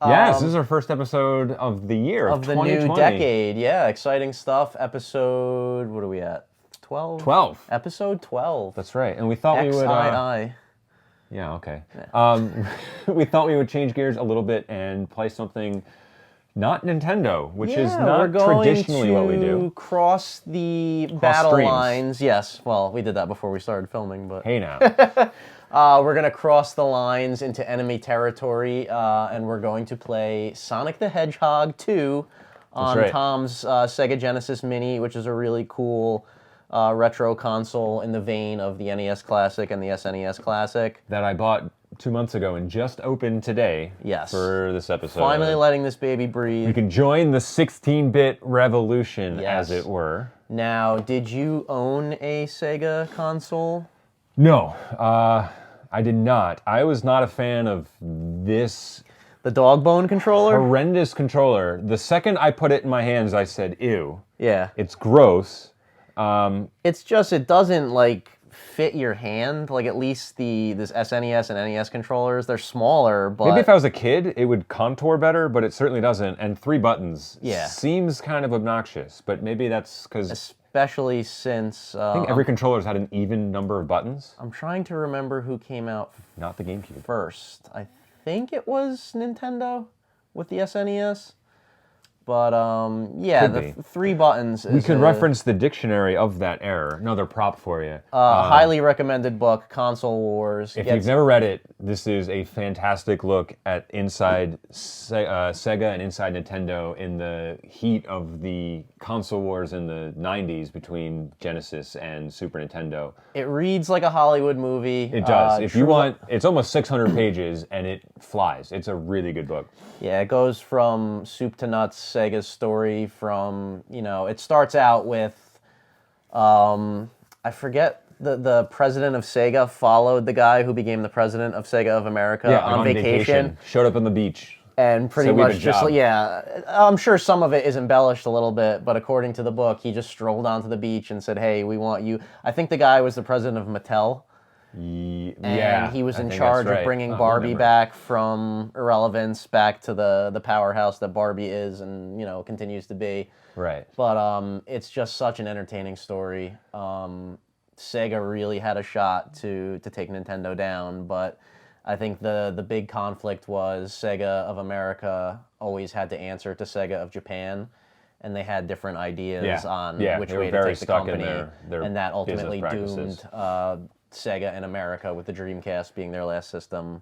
Yes, this is our first episode of the year of the 2020. new decade. Yeah, exciting stuff. Episode, what are we at? 12? 12. Episode 12. That's right. And we thought we would... XII. Yeah, okay. Yeah. We thought we would change gears a little bit and play something not Nintendo, which is not traditionally what we do. Cross the battle streams. lines. Yes, well, we did that before we started filming, but... Hey now. We're going to cross the lines into enemy territory, and we're going to play Sonic the Hedgehog 2 on right. Tom's Sega Genesis Mini, which is a really cool retro console in the vein of the NES Classic and the SNES Classic. That I bought 2 months ago and just opened today for this episode. Finally letting this baby breathe. We can join the 16-bit revolution, as it were. Now, did you own a Sega console? No, I did not. I was not a fan of this... The dog bone controller? Horrendous controller. The second I put it in my hands, I said, ew. Yeah. It's gross. It's just, it doesn't, like, fit your hand. Like, at least this SNES and NES controllers, they're smaller, but... Maybe if I was a kid, it would contour better, but it certainly doesn't. And 3 buttons seems kind of obnoxious, but maybe that's because... Especially since... I think every controller's had an even number of buttons. I'm trying to remember who came out Not the GameCube. first. I think it was Nintendo with the SNES. But, yeah, the 3 buttons is... We could reference the dictionary of that error. Another prop for you. Highly recommended book, Console Wars. If you've never read it, this is a fantastic look at inside Sega and inside Nintendo in the heat of the console wars in the 90s between Genesis and Super Nintendo. It reads like a Hollywood movie. It does. If you want, it's almost 600 pages and it flies. It's a really good book. Yeah, it goes from soup to nuts, Sega's story from, it starts out with, I forget, the president of Sega followed the guy who became the president of Sega of America on vacation. Showed up on the beach. And pretty much just, I'm sure some of it is embellished a little bit, but according to the book, he just strolled onto the beach and said, hey, we want you. I think the guy was the president of Mattel. And he was in charge of bringing Barbie back from irrelevance back to the powerhouse that Barbie is and, continues to be. Right. But it's just such an entertaining story. Sega really had a shot to take Nintendo down, but I think the big conflict was Sega of America always had to answer to Sega of Japan, and they had different ideas on which way to take the company, and that ultimately doomed Sega in America with the Dreamcast being their last system.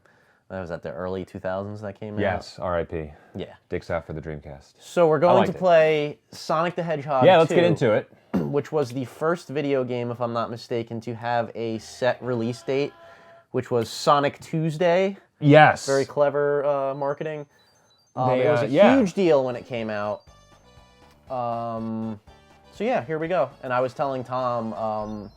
That was at the early 2000s that came out. Yes, R.I.P. Yeah. Dicks out for the Dreamcast. So we're going to play Sonic the Hedgehog 2. Yeah, let's get into it. Which was the first video game, if I'm not mistaken, to have a set release date, which was Sonic Tuesday. Yes. Very clever marketing. It was a huge deal when it came out. So yeah, here we go. And I was telling Tom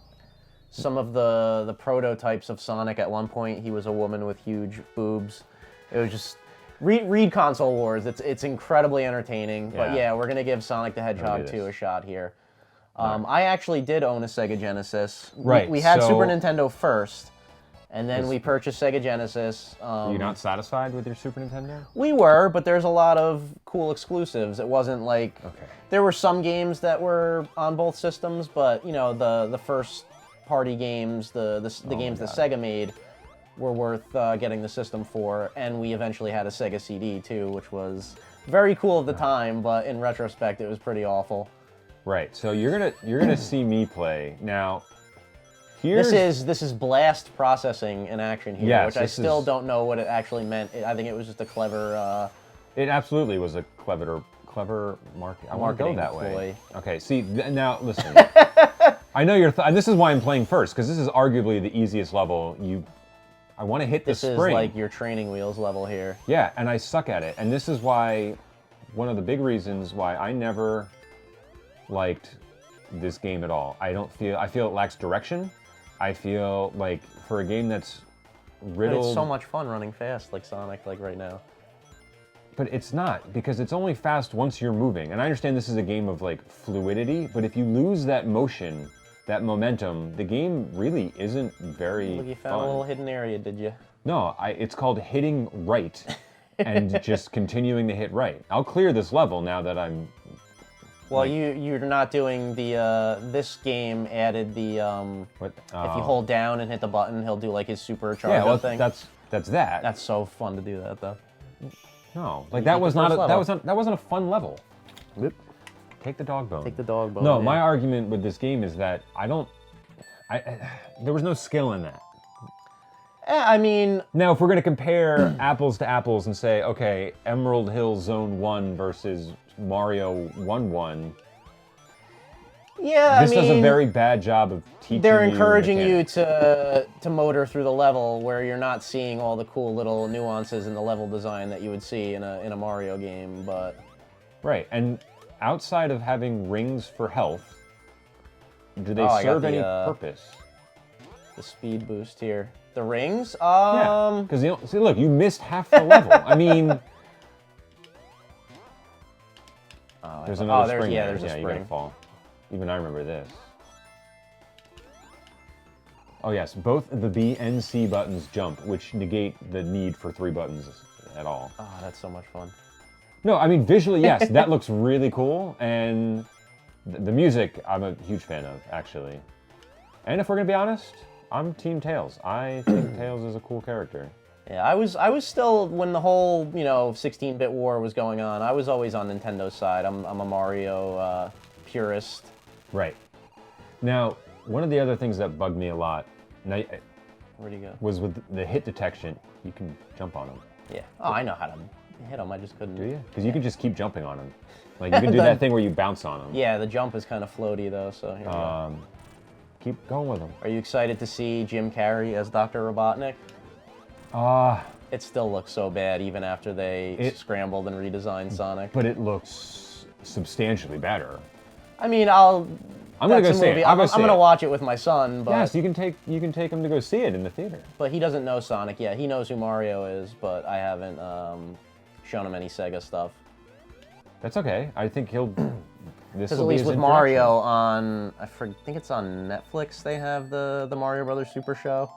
some of the prototypes of Sonic. At one point, he was a woman with huge boobs. It was just... Read Console Wars. It's incredibly entertaining. But yeah, we're going to give Sonic the Hedgehog 2 a shot here. I actually did own a Sega Genesis. Right. We had Super Nintendo first, and then we purchased Sega Genesis. Were you not satisfied with your Super Nintendo? We were, but there's a lot of cool exclusives. It wasn't like... Okay. There were some games that were on both systems, but, the first party games, the games that Sega made were worth getting the system for, and we eventually had a Sega CD too, which was very cool at the time, but in retrospect, it was pretty awful. Right. So you're gonna see me play now. This is blast processing in action here, which I still don't know what it actually meant. I think it was just a clever. It absolutely was a clever market. I want to go that way. Okay. See now, listen. I know you're. And this is why I'm playing first, because this is arguably the easiest level. I want to hit the spring. This is like your training wheels level here. Yeah, and I suck at it. And this is why, one of the big reasons why I never liked this game at all. I feel it lacks direction. I feel like for a game that's riddled... But it's so much fun running fast like Sonic, like right now. But it's not, because it's only fast once you're moving. And I understand this is a game of like fluidity, but if you lose that motion, that momentum, the game really isn't very Look, you found a little hidden area, did you? No, it's called hitting right. and just continuing to hit right. I'll clear this level now that I'm... Well, you're not doing the, this game added the, What? if you hold down and hit the button, he'll do like his supercharge Yeah, thing. that's that. That's so fun to do that, though. No, like that was not that wasn't a fun level. Whoop. Take the dog bone. Take the dog bone. No, yeah. my argument with this game is that there was no skill in that. I mean... Now, if we're going to compare apples to apples and say, okay, Emerald Hill Zone 1 versus Mario 1-1, yeah, this does a very bad job of teaching they're encouraging you mechanics. to motor through the level where you're not seeing all the cool little nuances in the level design that you would see in a Mario game, but... Right, and outside of having rings for health, do they I got serve the, any purpose? The speed boost here. The rings? Yeah, because see, look, you missed half the level. I mean, there's another spring. Yeah, there. there's a spring. You gotta fall. Even I remember this. Oh yes, both the B and C buttons jump, which negate the need for 3 buttons at all. Oh, that's so much fun. No, I mean visually, yes, that looks really cool, and the music I'm a huge fan of, actually. And if we're gonna be honest, I'm Team Tails. I think Tails is a cool character. Yeah, I was still, when the whole, 16-bit war was going on, I was always on Nintendo's side. I'm a Mario purist. Right. Now, one of the other things that bugged me a lot Where'd he go? was with the hit detection. You can jump on them. Yeah. Oh, I know how to hit him. I just couldn't. Do you? Because you can just keep jumping on them. Like, you can do that thing where you bounce on them. Yeah, the jump is kind of floaty, though, so here we go. Keep going with them. Are you excited to see Jim Carrey as Dr. Robotnik? It still looks so bad, even after they scrambled and redesigned Sonic. But it looks substantially better. I mean, I'm gonna go see it. I'm gonna watch it with my son, but yes, you can take him to go see it in the theater. But he doesn't know Sonic yet. He knows who Mario is, but I haven't shown him any Sega stuff. That's okay. I think he'll. This Because will at be least his with introduction. Mario on, I think it's on Netflix. They have the Mario Brothers Super Show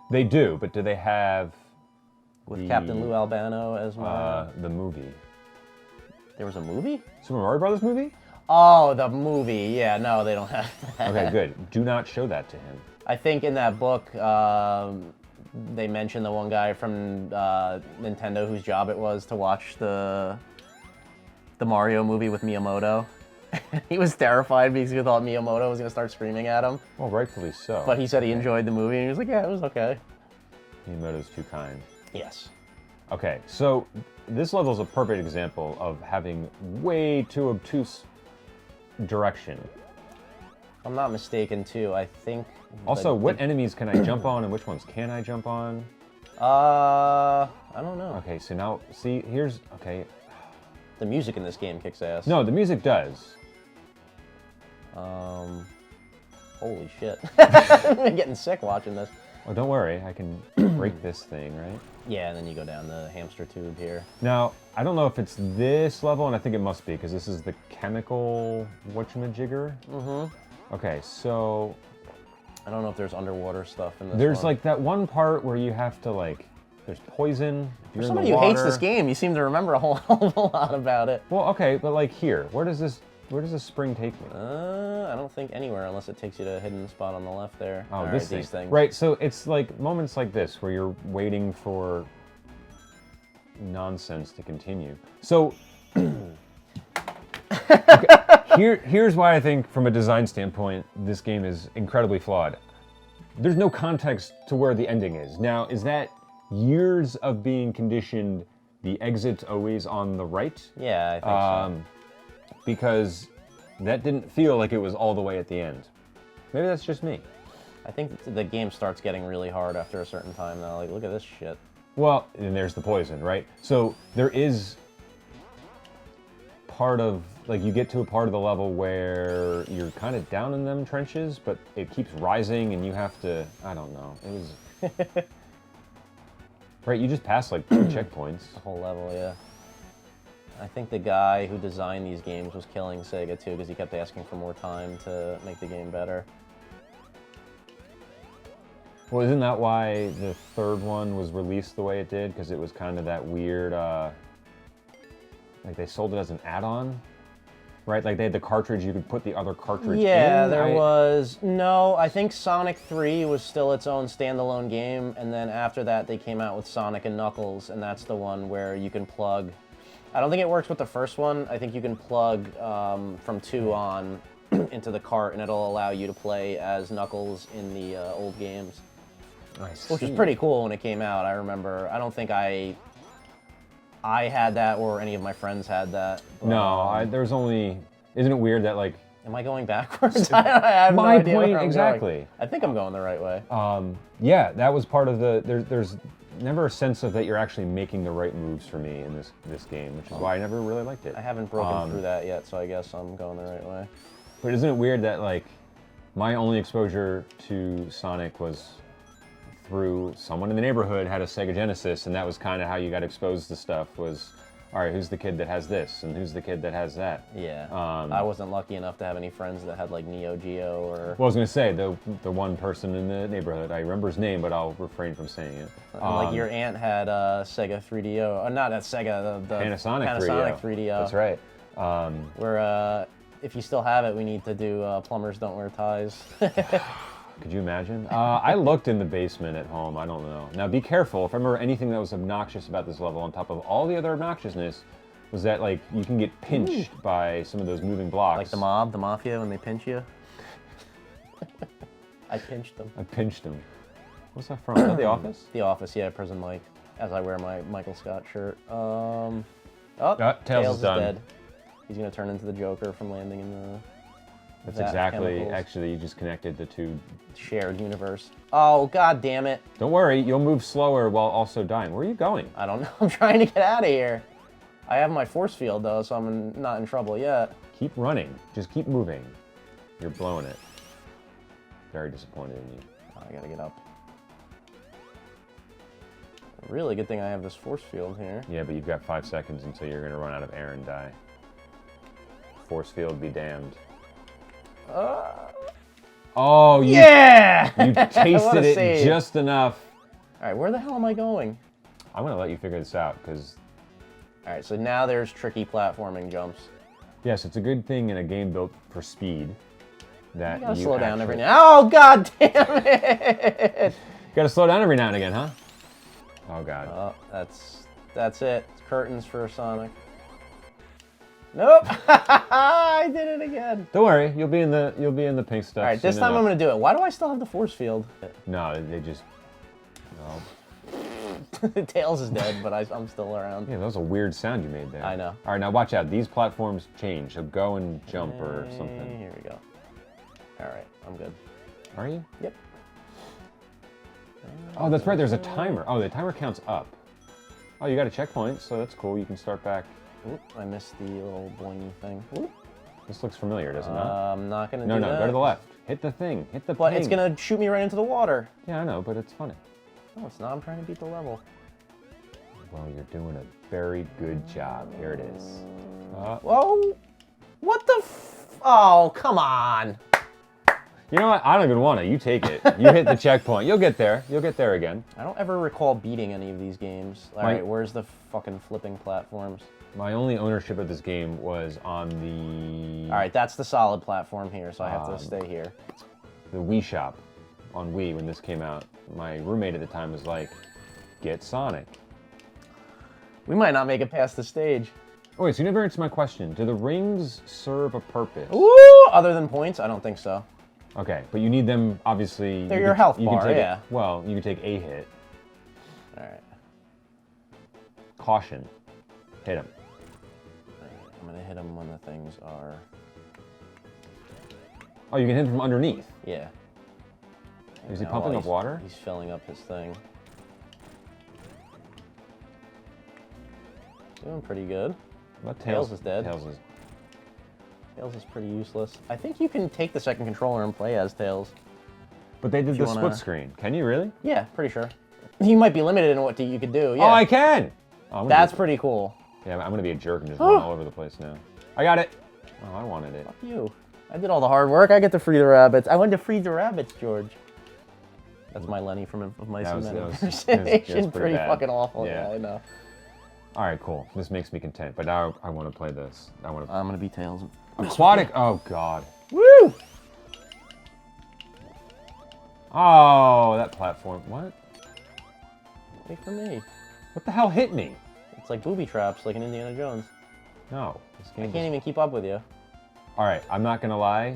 They do, but do they have with Captain Lou Albano as Mario. the movie? There was a movie? Super Mario Brothers movie? Oh, the movie. Yeah, no, they don't have that. Okay, good. Do not show that to him. I think in that book, they mentioned the one guy from Nintendo whose job it was to watch the Mario movie with Miyamoto. He was terrified because he thought Miyamoto was going to start screaming at him. Well, rightfully so. But he said he enjoyed the movie, and he was like, yeah, it was okay. Miyamoto's too kind. Yes. Okay, so this level is a perfect example of having way too obtuse direction. If I'm not mistaken, too, I think... Also, what enemies can I jump on and which ones can I jump on? I don't know. Okay, so now, see, here's... Okay. The music in this game kicks ass. No, the music does. Holy shit. I'm getting sick watching this. Oh, don't worry, I can break this thing, right? Yeah, and then you go down the hamster tube here. Now, I don't know if it's this level, and I think it must be, because this is the chemical whatchamajigger. Mm-hmm. Okay, so... I don't know if there's underwater stuff in this There's, one. like, that one part where you have to, like... There's poison. If you're For somebody in the who water. hates this game, you seem to remember a whole hell of a lot about it. Well, okay, but, like, here. Where does this spring take me? I don't think anywhere unless it takes you to a hidden spot on the left there. Oh, All this right, thing. these things. Right, so it's like moments like this where you're waiting for nonsense to continue. So, okay, here's why I think, from a design standpoint, this game is incredibly flawed. There's no context to where the ending is. Now, is that years of being conditioned, the exit's always on the right? Yeah, I think so. Because that didn't feel like it was all the way at the end. Maybe that's just me. I think the game starts getting really hard after a certain time now. Like, look at this shit. Well, and there's the poison, right? So there is part of, like, you get to a part of the level where you're kind of down in them trenches, but it keeps rising and you have to, I don't know. It was... Right, you just passed like 2 checkpoints. The whole level, yeah. I think the guy who designed these games was killing Sega too, because he kept asking for more time to make the game better. Well, isn't that why the third one was released the way it did? Because it was kind of that weird, like they sold it as an add-on, right? Like they had the cartridge, you could put the other cartridge in. Yeah, there was. No, I think Sonic 3 was still its own standalone game, and then after that they came out with Sonic and Knuckles, and that's the one where you can plug. I don't think it works with the first one. I think you can plug from 2 on into the cart, and it'll allow you to play as Knuckles in the old games. Which was pretty cool when it came out. I remember. I don't think I had that or any of my friends had that. No, there's only. Isn't it weird that like? Am I going backwards? I have no My idea point where I'm exactly. going. I think I'm going the right way. Yeah, that was part of the. There's never a sense of that you're actually making the right moves for me in this game, which is why I never really liked it. I haven't broken through that yet, so I guess I'm going the right way. But isn't it weird that like my only exposure to Sonic was through someone in the neighborhood had a Sega Genesis, and that was kind of how you got exposed to stuff was, all right, who's the kid that has this, and who's the kid that has that? Yeah. I wasn't lucky enough to have any friends that had like Neo Geo or... Well, I was going to say, the one person in the neighborhood, I remember his name, but I'll refrain from saying it. Like your aunt had Sega 3DO, not that Sega, the Panasonic 3DO. That's right. Where if you still have it, we need to do Plumbers Don't Wear Ties. Could you imagine? I looked in the basement at home. I don't know. Now, be careful. If I remember anything that was obnoxious about this level, on top of all the other obnoxiousness, was that like you can get pinched by some of those moving blocks. Like the mafia, when they pinch you. I pinched them. I pinched them. What's that from? Is that The Office? The Office, yeah. Prison Mike. As I wear my Michael Scott shirt. Tails is done. Dead. He's gonna turn into the Joker from landing in the. That's exactly. Actually, you just connected the two. Shared universe. Oh, god damn it. Don't worry, you'll move slower while also dying. Where are you going? I don't know. I'm trying to get out of here. I have my force field, though, so I'm not in trouble yet. Keep running. Just keep moving. You're blowing it. Very disappointed in you. I gotta get up. Really good thing I have this force field here. Yeah, but you've got 5 seconds until you're gonna run out of air and die. Force field be damned. Oh, yeah! You tasted it just enough. All right, where the hell am I going? I'm gonna let you figure this out, because... All right, so now there's tricky platforming jumps. Yes, it's a good thing in a game built for speed that you gotta slow down every now. Oh, god damn it! You gotta slow down every now and again, huh? Oh god. Oh, that's it. It's curtains for Sonic. Nope. I did it again. Don't worry, you'll be in the pink stuff. All right, this time I'm gonna do it. Why do I still have the force field? No, they just. No. Tails is dead, but I'm still around. Yeah, that was a weird sound you made there. I know. All right, now watch out. These platforms change, so go and jump or something. Here we go. All right, I'm good. Are you? Yep. Oh, that's right. There's a timer. Oh, the timer counts up. Oh, you got a checkpoint, so that's cool. You can start back. Oop, I missed the little boingy thing. Oop. This looks familiar, does it not? I'm not gonna do that. No, go to the left. Hit the thing. Hit the But ping. it's gonna shoot me right into the water. Yeah, I know, but it's funny. No, it's not. I'm trying to beat the level. Well, you're doing a very good job. Here it is. Whoa! What the Oh, come on! You know what? I don't even want to. You take it. You hit the checkpoint. You'll get there. You'll get there again. I don't ever recall beating any of these games. All right, where's the fucking flipping platforms? My only ownership of this game was on the... All right, that's the solid platform here, so I have to stay here. The Wii Shop on Wii when this came out. My roommate at the time was like, get Sonic. We might not make it past the stage. Oh, wait, so you never answered my question. Do the rings serve a purpose? Ooh, other than points? I don't think so. Okay, but you need them, obviously... They're your health bar, yeah. Well, you can take a hit. All right. Caution. Hit him. All right, I'm gonna hit him when the things are... Oh, you can hit him from underneath? Yeah. Is he pumping up water? He's filling up his thing. Doing pretty good. What, Tails is dead. Tails is pretty useless. I think you can take the second controller and play as Tails. But they did the split screen. Can you really? Yeah, pretty sure. You might be limited in what you could do. Yeah. Oh, I can! Oh, that's pretty cool. Yeah, I'm gonna be a jerk and just run all over the place now. I got it! Oh, I wanted it. Fuck you. I did all the hard work. I get to free the rabbits. I went to free the rabbits, George. That's my Lenny from of Mice That and was- Men that was- impersonation. it was pretty Pretty bad. fucking awful. Yeah. Yeah, I know. All right, cool. This makes me content. But now I want to play this. I want to. I'm gonna be Tails. Aquatic. Oh God. Woo! Oh, that platform. What? Wait for me. What the hell hit me? It's like booby traps, like in Indiana Jones. No. This I game. can't even keep up with you. All right, I'm not gonna lie.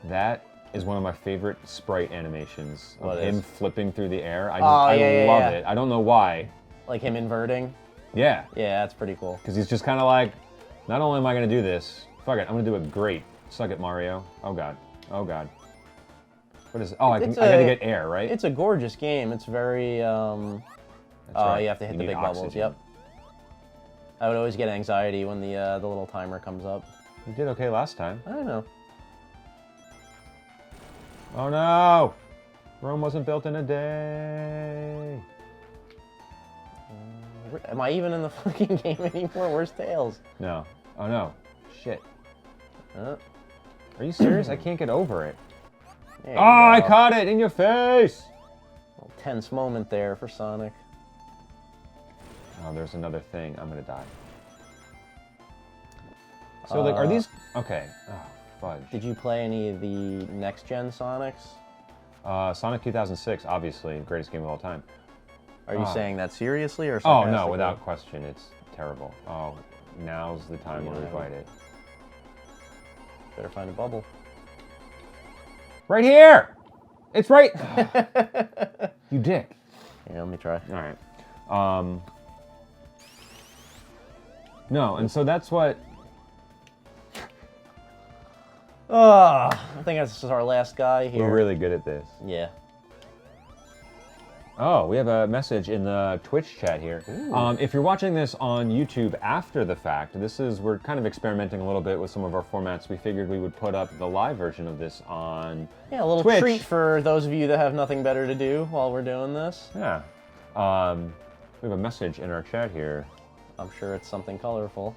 That is one of my favorite sprite animations of What him is? flipping through the air. I Oh, yeah, love yeah. it. I don't know why. Like him inverting. Yeah, Yeah, that's pretty cool. because he's just kind of like, not only am I gonna do this, fuck it, I'm gonna do it great. Suck it, Mario. Oh God. Oh God. What is it? Oh, I It's gotta a- get air, right? It's a gorgeous game. It's very. That's Oh, right. you have to hit the need big bubbles. oxygen. Yep. I would always get anxiety when the little timer comes up. You did okay last time. I don't know. Oh no! Rome wasn't built in a day. Am I even in the fucking game anymore? Where's Tails? No. Oh no. Shit. Uh, Are you serious? I can't get over it. there you Oh, I go. caught it in your face! Little tense moment there for Sonic. Oh, there's another thing. I'm gonna die. So, like, are these... Okay. Oh, fudge. Did you play any of the next-gen Sonics? Sonic 2006, obviously, greatest game of all time. Are you saying that seriously or Oh, sarcastically? no, without question. It's terrible. Oh, now's the time where we Yeah. fight it. Better find a bubble. Right here! It's right... You dick. Yeah, let me try. All right. No, and so that's what... I think this is our last guy here. We're really good at this. Yeah. Oh, we have a message in the Twitch chat here. If you're watching this on YouTube after the fact, we're kind of experimenting a little bit with some of our formats. We figured we would put up the live version of this on Yeah, a little Twitch. treat for those of you that have nothing better to do while we're doing this. Yeah. We have a message in our chat here. I'm sure it's something colorful.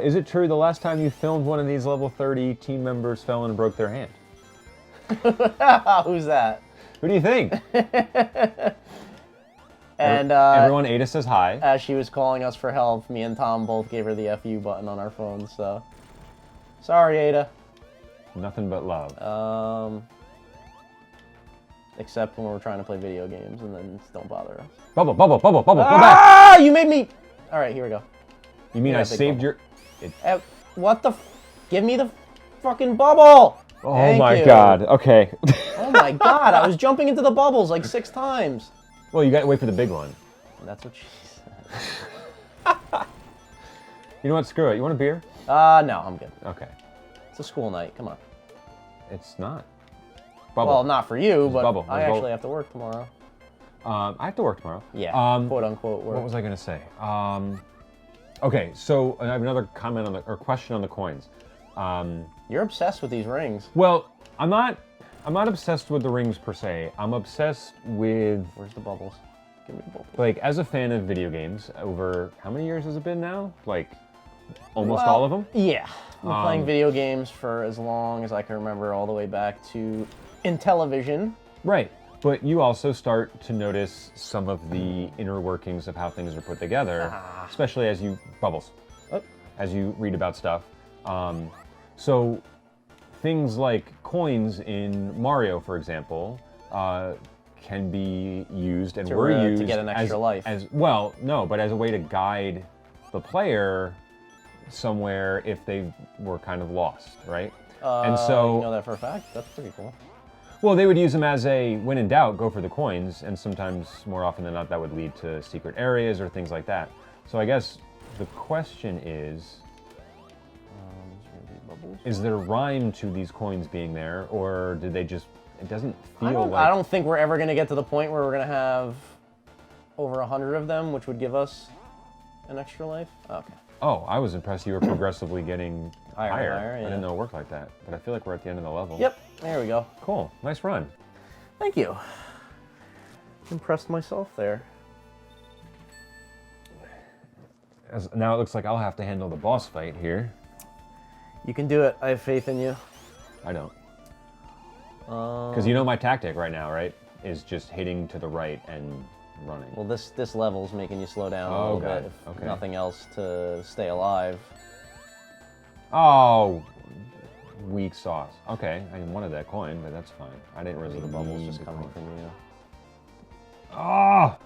Is it true the last time you filmed one of these level 30 team members fell and broke their hand? Who's that? Who do you think? And Everyone, Ada says hi. as she was calling us for help, me and Tom both gave her the FU button on our phones, so. Sorry, Ada. Nothing but love. Except when we're trying to play video games, and then don't bother us. Bubble, bubble, bubble, bubble, go back! Ah! You made me. All right, here we go. You mean Yeah, I big saved bubble. your... What the? Give me the fucking bubble! Oh Thank my you. god, okay. Oh my god! I was jumping into the bubbles like 6 times. Well, you gotta wait for the big one. That's what she said. You know what, screw it. You want a beer? No, I'm good. Okay. It's a school night. Come on. It's not. Bubble. Well, not for you, but bubble. I There's actually bubble. have to work tomorrow. I have to work tomorrow. Yeah, quote unquote work. What was I gonna say? Okay, so I have another comment on or question on the coins. You're obsessed with these rings. Well, I'm not obsessed with the rings per se. I'm obsessed with, Where's the bubbles? Give me the bubbles. like, as a fan of video games, over how many years has it been now? Like, almost Well, all of them? Yeah. I've been playing video games for as long as I can remember, all the way back to Intellivision. Right. But you also start to notice some of the inner workings of how things are put together, especially as you as you read about stuff. So things like coins in Mario, for example, can be used and were used to get an extra life. as well. No, but as a way to guide the player somewhere if they were kind of lost, right? And so You know that for a fact? That's pretty cool. well, they would use them as a, when in doubt, go for the coins, and sometimes, more often than not, that would lead to secret areas or things like that. So I guess the question is there rhyme to these coins being there, or did they just, it doesn't feel like... I don't think we're ever going to get to the point where we're going to have over 100 of them, which would give us an extra life. Okay. Oh, I was impressed you were progressively getting Higher, higher. higher, I yeah. didn't know it worked like that, but I feel like we're at the end of the level. Yep, there we go. Cool, nice run. Thank you. Impressed myself there. Now it looks like I'll have to handle the boss fight here. You can do it. I have faith in you. I don't. Because you know my tactic right now, right? is just hitting to the right and running. Well, this level's making you slow down a little bit, if nothing else, to stay alive. Oh, weak sauce. Okay, I wanted that coin, but that's fine. I didn't really The need bubble's just the coming coin. from you. Oh!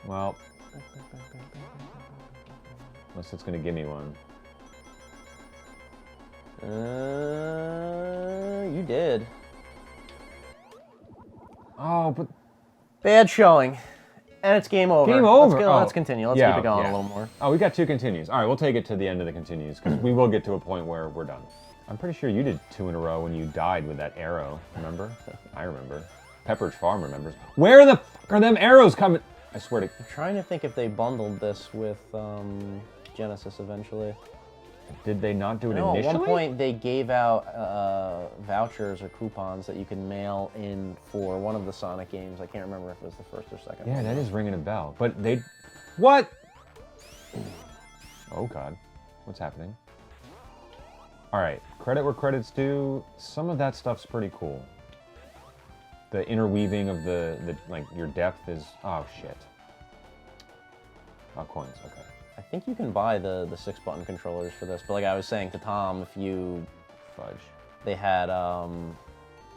Well, unless it's gonna give me one. You did. Oh, but Bad showing. And it's game over. Game over? Let's continue. Let's keep it going a little more. Oh, we got 2 continues. All right, we'll take it to the end of the continues, because we will get to a point where we're done. I'm pretty sure you did 2 in a row when you died with that arrow, remember? I remember. Pepperidge Farm remembers. Where the fuck are them arrows coming? I swear to... I'm trying to think if they bundled this with Genesis eventually. Did they not do it No, initially? at one point they gave out vouchers or coupons that you can mail in for one of the Sonic games. I can't remember if it was the first or second Yeah, one. that is ringing a bell. But they... What? Oh, God. What's happening? All right, credit where credit's due. Some of that stuff's pretty cool. The interweaving of the like, your depth is... Oh, shit. Oh, coins, okay. I think you can buy the 6-button controllers for this, but like I was saying to Tom, if you... Fudge. They had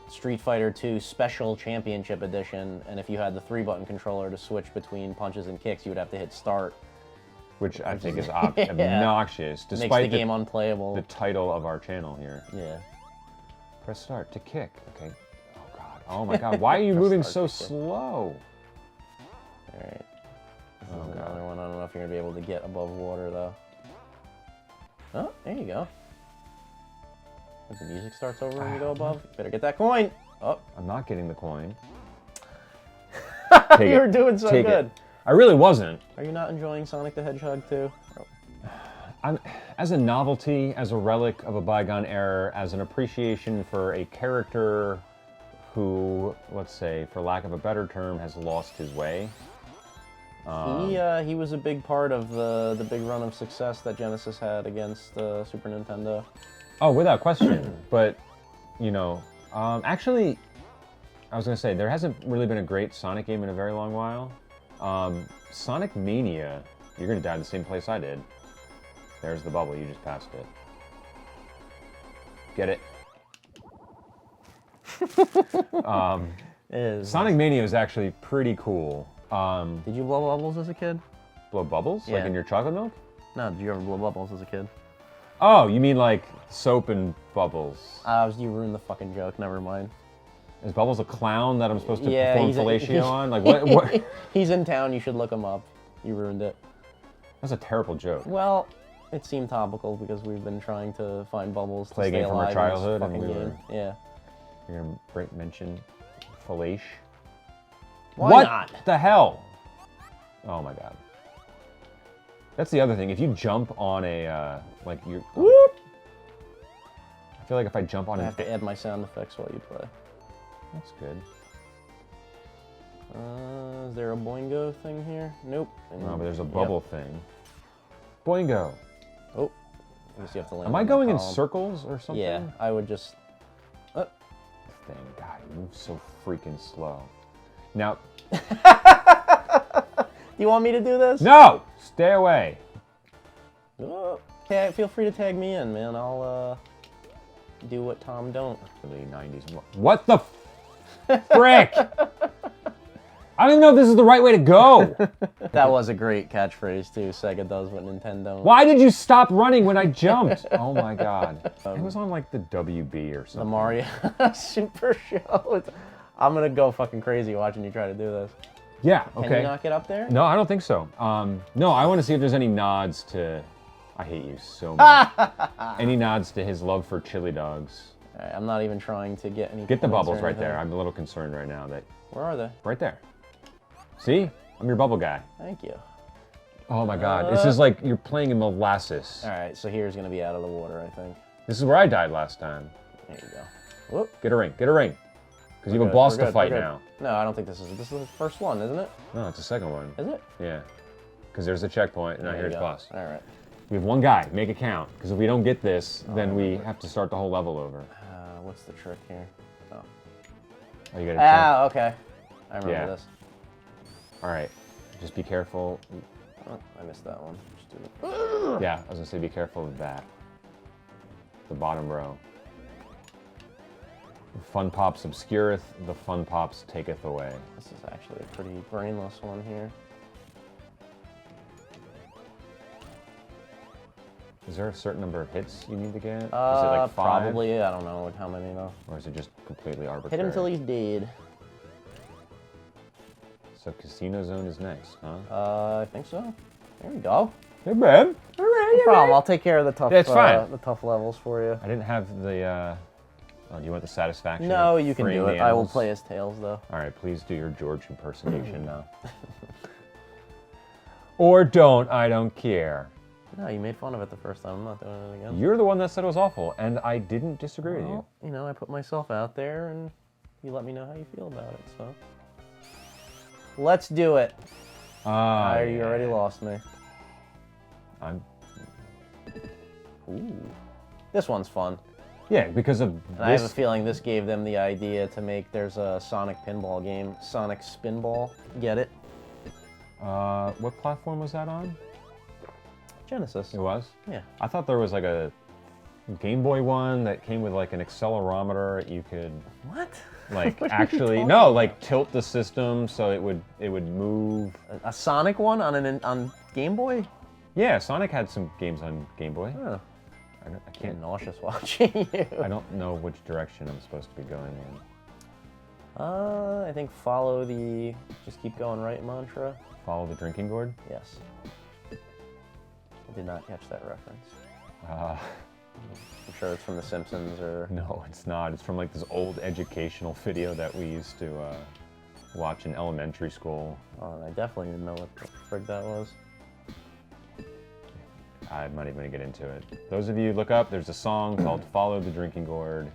Street Fighter 2 Special Championship Edition, and if you had the 3-button controller to switch between punches and kicks, you would have to hit start. Which I think is obnoxious, Makes despite the game unplayable. the title of our channel here. Yeah. Press start to kick. Okay. Oh, God. Oh, my God. Why are you moving so slow? All right. This Oh, is God. another one. I don't know if you're going to be able to get above water, though. Oh, there you go. If the music starts over and you go above, you better get that coin. Oh. I'm not getting the coin. You were doing so good. I really wasn't. Are you not enjoying Sonic the Hedgehog 2? As a novelty, as a relic of a bygone era, as an appreciation for a character who, let's say, for lack of a better term, has lost his way. He was a big part of the big run of success that Genesis had against Super Nintendo. Oh, without question. But, you know, actually, I was going to say, there hasn't really been a great Sonic game in a very long while. Sonic Mania, you're going to die in the same place I did. There's the bubble, you just passed it. Get it? Sonic Mania is actually pretty cool. Did you blow bubbles as a kid? Blow bubbles? Yeah. Like in your chocolate milk? No, did you ever blow bubbles as a kid? Oh, you mean like soap and Bubbles? You ruined the fucking joke, never mind. Is Bubbles a clown that I'm supposed to Yeah, perform fellatio on? Like what? He's in town, you should look him up. You ruined it. That's a terrible joke. Well, it seemed topical because we've been trying to find Bubbles to Play a stay game from our alive in this childhood and fucking we game. were- Yeah. You're gonna mention fellatio? Why what not? the hell? Oh my God. That's the other thing. If you jump on a like you. Whoop! I feel like if I jump on I an. have to add my sound effects while you play. That's good. Is there a boingo thing here? Nope. No, but there's a bubble thing. Boingo. Oh. I guess you have to land Am I on the going in column. circles or something? Yeah, I would just... Thing. God, you move so freaking slow. Now. Do you want me to do this? No! Stay away. Feel free to tag me in, man. I'll do what Tom don't. The 90s. What the frick? I don't even know if this is the right way to go. That was a great catchphrase, too. Sega does what Nintendo don't. Why did you stop running when I jumped? Oh my God. It was on like the WB or something. The Mario Super Show. I'm gonna go fucking crazy watching you try to do this. Yeah, okay. Can you not get up there? No, I don't think so. No, I want to see if there's any nods to... I hate you so much. Any nods to his love for chili dogs. All right, I'm not even trying to get any Get the points or bubbles right anything. there. I'm a little concerned right now that... Where are they? Right there. See? I'm your bubble guy. Thank you. Oh my God. This is like you're playing in molasses. All right, so here's gonna be out of the water, I think. This is where I died last time. There you go. Whoop. Get a ring. Get a ring. Because you have a Good, boss we're to good, fight we're good. now. No, I don't think this is the first one, isn't it? No, it's the second one. Is it? Yeah. Because there's a checkpoint, and now There here's you go. boss. All right. We have one guy. Make it count. Because if we don't get this, then we have to start the whole level over. What's the trick here? Oh. Oh, you gotta jump. Okay. I remember this. All right, just be careful. Oh, I missed that one. Just do it. Yeah, I was gonna say be careful of that. The bottom row. The fun pops obscureth, the fun pops taketh away. This is actually a pretty brainless one here. Is there a certain number of hits you need to get? Is it like 5? Probably. I don't know how many though. Or is it just completely arbitrary? Hit him till he's dead. So Casino Zone is next, huh? I think so. There we go. Hey, man. All right, No problem. I'll take care of the tough. That's fine. The tough levels for you. I didn't have the. Oh, do you want the satisfaction? No, of you can freeing do the it. I will animals? play as Tails though. All right, please do your George impersonation now. Or don't. I don't care. No, you made fun of it the first time. I'm not doing it again. You're the one that said it was awful, and I didn't disagree with you. Well, you know, I put myself out there, and you let me know how you feel about it. So, let's do it. You already lost me. Ooh, this one's fun. Yeah, because of And this. I have a feeling this gave them the idea to make. There's a Sonic pinball game, Sonic Spinball. Get it? What platform was that on? Genesis. It was? Yeah. I thought there was like a Game Boy one that came with like an accelerometer you could What? like What are you actually talking no about? like tilt the system so it would move. A Sonic one on Game Boy? Yeah, Sonic had some games on Game Boy. Oh, I I'm can't. nauseous watching you. I don't know which direction I'm supposed to be going in. I think follow the just keep going right mantra. Follow the drinking gourd. Yes. I did not catch that reference. I'm sure it's from The Simpsons or... No, it's not. It's from like this old educational video that we used to watch in elementary school. Oh, I definitely didn't know what the frig that was. I'm not even gonna get into it. Those of you look up, there's a song called Follow the Drinking Gourd.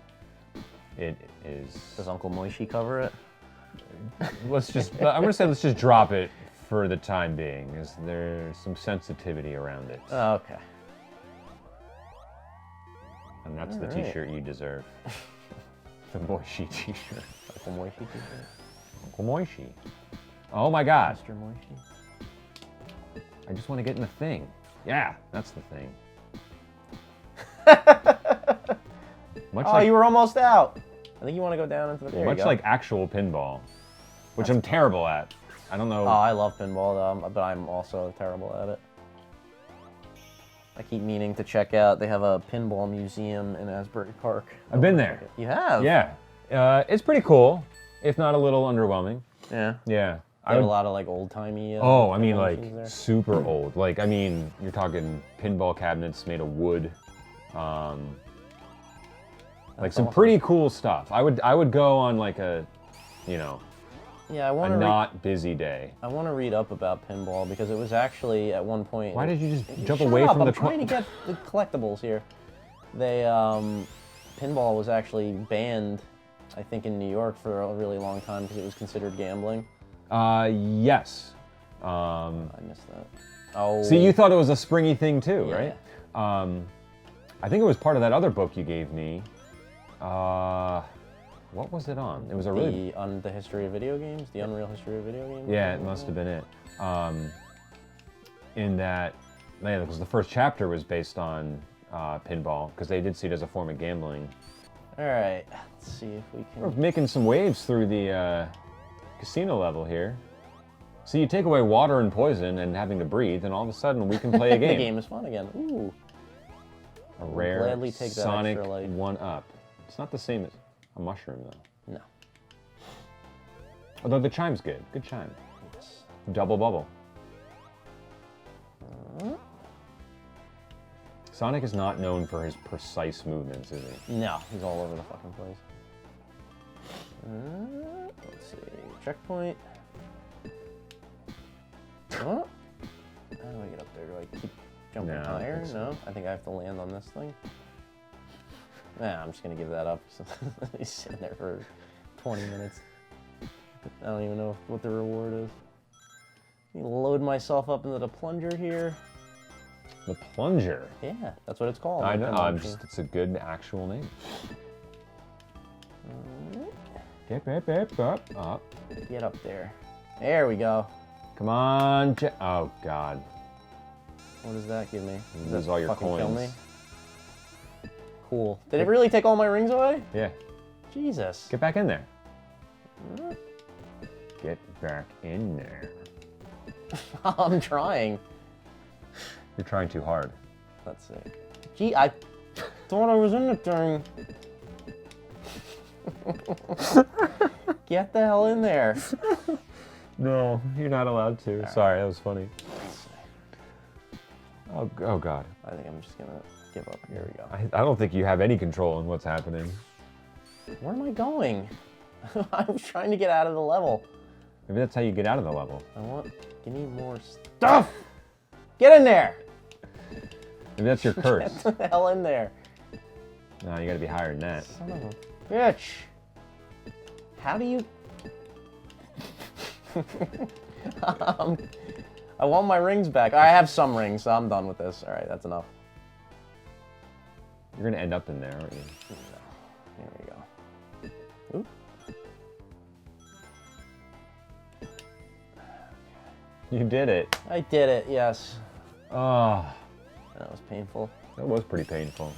It is... Does Uncle Moishi cover it? I'm gonna say let's just drop it for the time being, is there's some sensitivity around it. Oh, okay. And that's the Alright. t-shirt you deserve. The Moishi t-shirt. Uncle Moishi t-shirt? Uncle Moishi. Oh my god. Mr. Moishi? I just want to get in the thing. Yeah, that's the thing. Much Oh, like, you were almost out. I think you want to go down into the... There you much go. like actual pinball, which I'm terrible at. I don't know. Oh, I love pinball, though, but I'm also terrible at it. I keep meaning to check out. They have a pinball museum in Asbury Park. I've been there. You have? Yeah. It's pretty cool, if not a little underwhelming. Yeah. Yeah. They have a lot of like old-timey... Oh, I mean, pinball like, machines there. super old. Like, I mean, you're talking pinball cabinets made of wood. Like some awesome. pretty cool stuff. I would go on like a, you know, Yeah, I a want to not busy day. I want to read up about pinball because it was actually at one point... Why did you just jump Shut away up, from the... I'm trying to get the collectibles here. They, pinball was actually banned, I think, in New York for a really long time because it was considered gambling. Yes. I missed that. Oh. See, you thought it was a springy thing too, Yeah. right? I think it was part of that other book you gave me. What was it on? It was a really... On the history of video games? The Unreal History of Video Games? Yeah, it must have been it. In that, yeah, because the first chapter was based on pinball, because they did see it as a form of gambling. All right, let's see if we We're can... making some waves through the casino level here. So you take away water and poison and having to breathe, and all of a sudden we can play a The game. game is fun again. Ooh. A rare gladly take that Sonic extra life. 1-up. It's not the same as a mushroom, though. No. Although the chime's good. Good chime. Yes. Double bubble. Sonic is not known for his precise movements, is he? No, he's all over the fucking place. Let's see. Checkpoint. Oh. How do I get up there? Do I keep jumping No, I don't higher? think so. No? I think I have to land on this thing. Nah, I'm just gonna give that up. He's sitting there for 20 minutes. I don't even know what the reward is. Let me load myself up into the plunger here. The plunger. Yeah, that's what it's called. I the know. pinball machine. It's a good actual name. Up. Get up there. There we go. Come on, oh God. What does that give me? You lose all your fucking kill coins. me? Cool. Did it really take all my rings away? Yeah. Jesus. Get back in there. Get back in there. I'm trying. You're trying too hard. Let's see. Gee, I thought I was in the thing. Get the hell in there. No, you're not allowed to. Sorry, that was funny. Oh God. I think I'm just gonna give up. Here we go. I don't think you have any control in what's happening. Where am I going? I was trying to get out of the level. Maybe that's how you get out of the level. Give me more stuff. Get in there. Maybe that's your curse. Get the hell in there. No, you gotta be higher than that. Son of a bitch. How do you... I want my rings back. I have some rings, so I'm done with this. All right, that's enough. You're gonna end up in there, aren't you? There we go. Oop. You did it. I did it, yes. Oh, That was painful. that was pretty painful.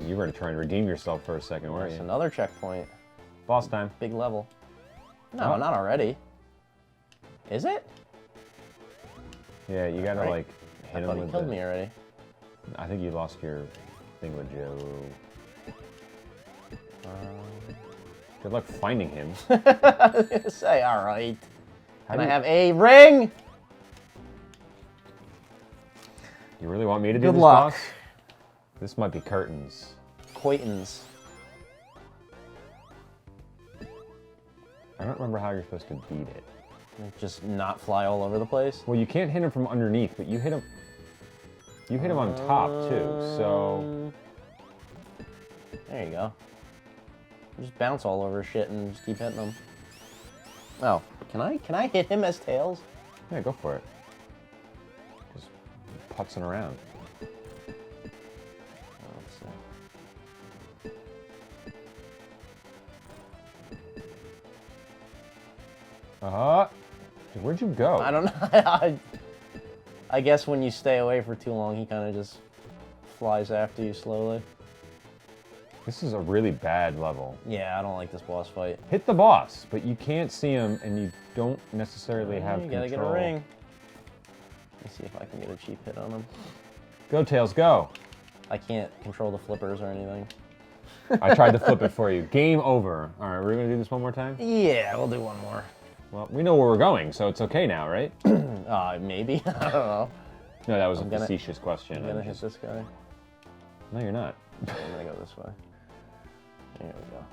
You were gonna try and redeem yourself for a second, weren't That's you? another checkpoint. Boss time. Big level. No, Oh. not already. Is it? Yeah, you gotta Right. like I hit thought him he with killed the... me already. I think you lost your thing with Joe. Good luck finding him. I was gonna say, all right. Can I have a ring? You really want me to do Good this, luck. boss? This might be curtains. Coitons. I don't remember how you're supposed to beat it. Just not fly all over the place. Well, you can't hit him from underneath, but you hit him. You hit him on top too. So There you go. Just bounce all over shit and just keep hitting them. Oh, can I hit him as Tails? yeah, go for it. Just putzing around. Let's see. Where'd you go? I don't know. I guess when you stay away for too long, he kind of just flies after you slowly. This is a really bad level. Yeah, I don't like this boss fight. Hit the boss, but you can't see him, and you don't necessarily have You gotta control. get a ring. Let me see if I can get a cheap hit on him. Go, Tails, go! I can't control the flippers or anything. I tried to flip it for you. Game over. All right, we're gonna do this one more time? Yeah, we'll do one more. Well, we know where we're going, so it's okay now, right? Maybe. I don't know. No, that was I'm a gonna- facetious question. I'm gonna hit this guy. No, you're not. I'm gonna go this way. There we go.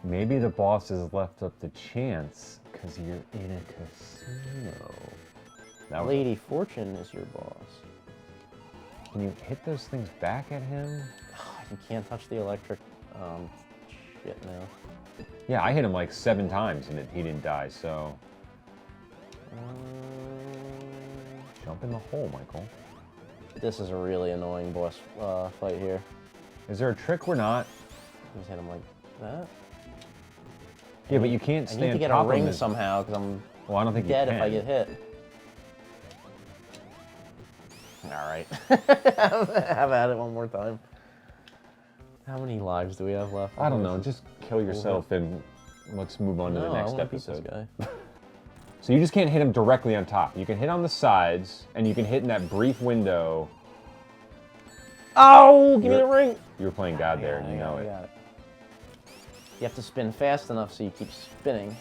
Maybe the boss has left up the chance because you're in a casino. That was Lady Fortune is your boss. Can you hit those things back at him? You can't touch the electric shit now. Yeah, I hit him like 7 times and he didn't die, so... Jump in the hole, Michael. This is a really annoying boss fight here. Is there a trick we're not? Just hit him like that. Yeah, but you can't I stay need to on get top a of him. ring somehow because I'm Well, I don't think dead you can. if I get hit. All right. Have at it one more time. How many lives do we have left? I don't know. Just kill yourself and let's move on to the No, I next wanna beat episode. This guy. So you just can't hit him directly on top. You can hit on the sides, and you can hit in that brief window. Oh, give me the ring. You were playing God there, I you know got it. I got it. You have to spin fast enough so you keep spinning.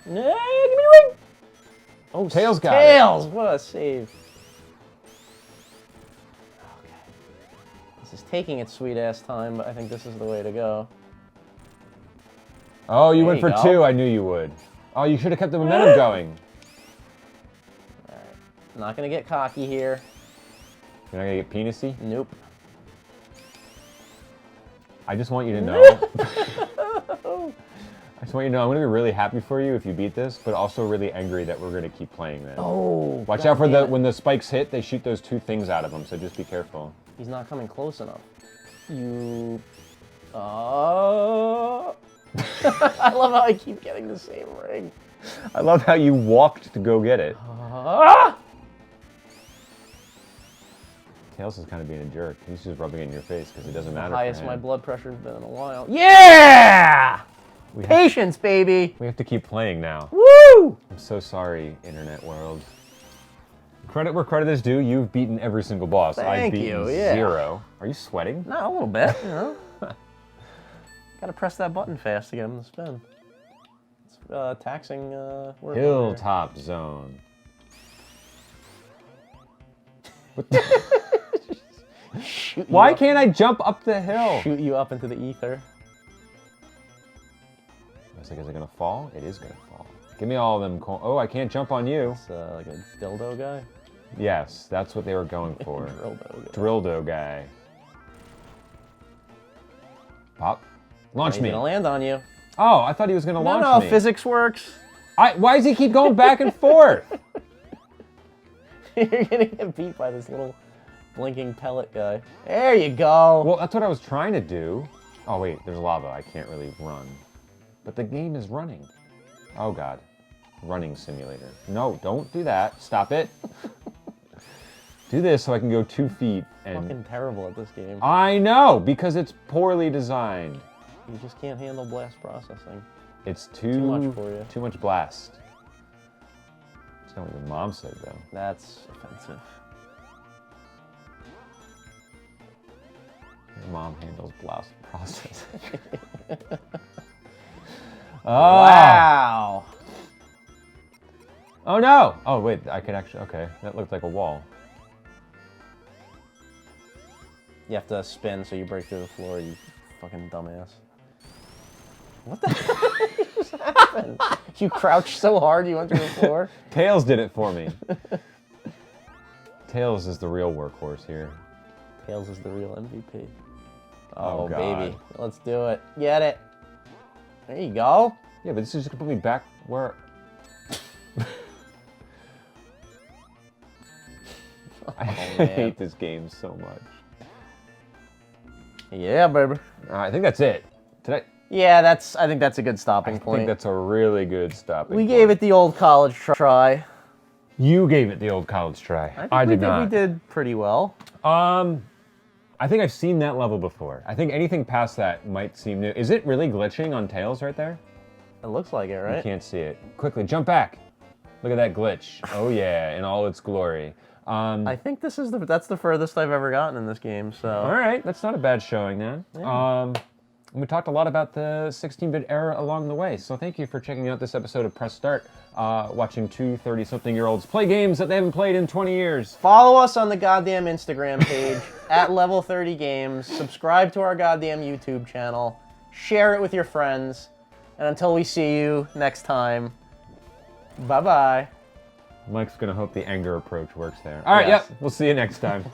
No, give me the ring. Oh, Tails got it. Tails! What a save. Okay. This is taking its sweet ass time, but I think this is the way to go. Oh, you There went you for go. 2. I knew you would. Oh, you should have kept the momentum going. All right. Not gonna get cocky here. You're not gonna get penisy? Nope. I just want you to know. I just want you to know I'm gonna be really happy for you if you beat this, but also really angry that we're gonna keep playing this. Oh. Watch out for when the spikes hit, they shoot those 2 things out of them, so just be careful. He's not coming close enough. You. I love how I keep getting the same ring. I love how you walked to go get it. Ah! Tails is kind of being a jerk. He's just rubbing it in your face because it doesn't matter for Highest him. my blood pressure's been in a while. Yeah! Patience, baby. We have to keep playing now. Woo! I'm so sorry, internet world. Credit where credit is due. You've beaten every single boss. I've Thank beaten you, yeah. 0. Are you sweating? No, a little bit, you know. Gotta press that button fast to get him to spin. It's taxing work. Hilltop zone. What the? Why can't I jump up the hill? Shoot you up into the ether. I was like, is it gonna fall? It is gonna fall. Give me all of them. Oh, I can't jump on you. It's like a dildo guy. Yes, that's what they were going for. Dildo guy. Drildo guy. Pop. Launch He's me. gonna land on you. Oh, I thought he was gonna launch No, me. physics works. Why does he keep going back and forth? You're gonna get beat by this little blinking pellet guy. There you go. Well, that's what I was trying to do. Oh wait, there's lava. I can't really run. But the game is running. Oh god. Running simulator. No, don't do that. Stop it. Do this so I can go 2 feet and... Fucking terrible at this game. I know, because it's poorly designed. You just can't handle blast processing. It's too much for you. Too much blast. That's not what your mom said, though. That's offensive. Your mom handles blast processing. Wow. Oh no! Oh wait, I could actually... Okay, that looked like a wall. You have to spin so you break through the floor, you fucking dumbass. What the hell just happened? You crouched so hard you went through the floor? Tails did it for me. Tails is the real workhorse here. Tails is the real MVP. Oh, Oh, God. baby. Let's do it. Get it. There you go. Yeah, but this is just gonna put me back where... I man. hate this game so much. Yeah, baby. I think that's it. Yeah, I think that's a good stopping I point. think that's a really good stopping We point. gave it the old college try. You gave it the old college try. I did not. We did pretty well. I think I've seen that level before. I think anything past that might seem new. Is it really glitching on Tails right there? It looks like it, You right? can't see it. Quickly, jump back. Look at that glitch. Oh yeah, in all its glory. I think that's the furthest I've ever gotten in this game. So. All right, that's not a bad showing then. Yeah. We talked a lot about the 16-bit era along the way, so thank you for checking out this episode of Press Start, watching two 30-something-year-olds play games that they haven't played in 20 years. Follow us on the goddamn Instagram page at Level 30 Games. Subscribe to our goddamn YouTube channel. Share it with your friends. And until we see you next time, bye-bye. Mike's gonna hope the anger approach works there. All right, Yes. yep, we'll see you next time.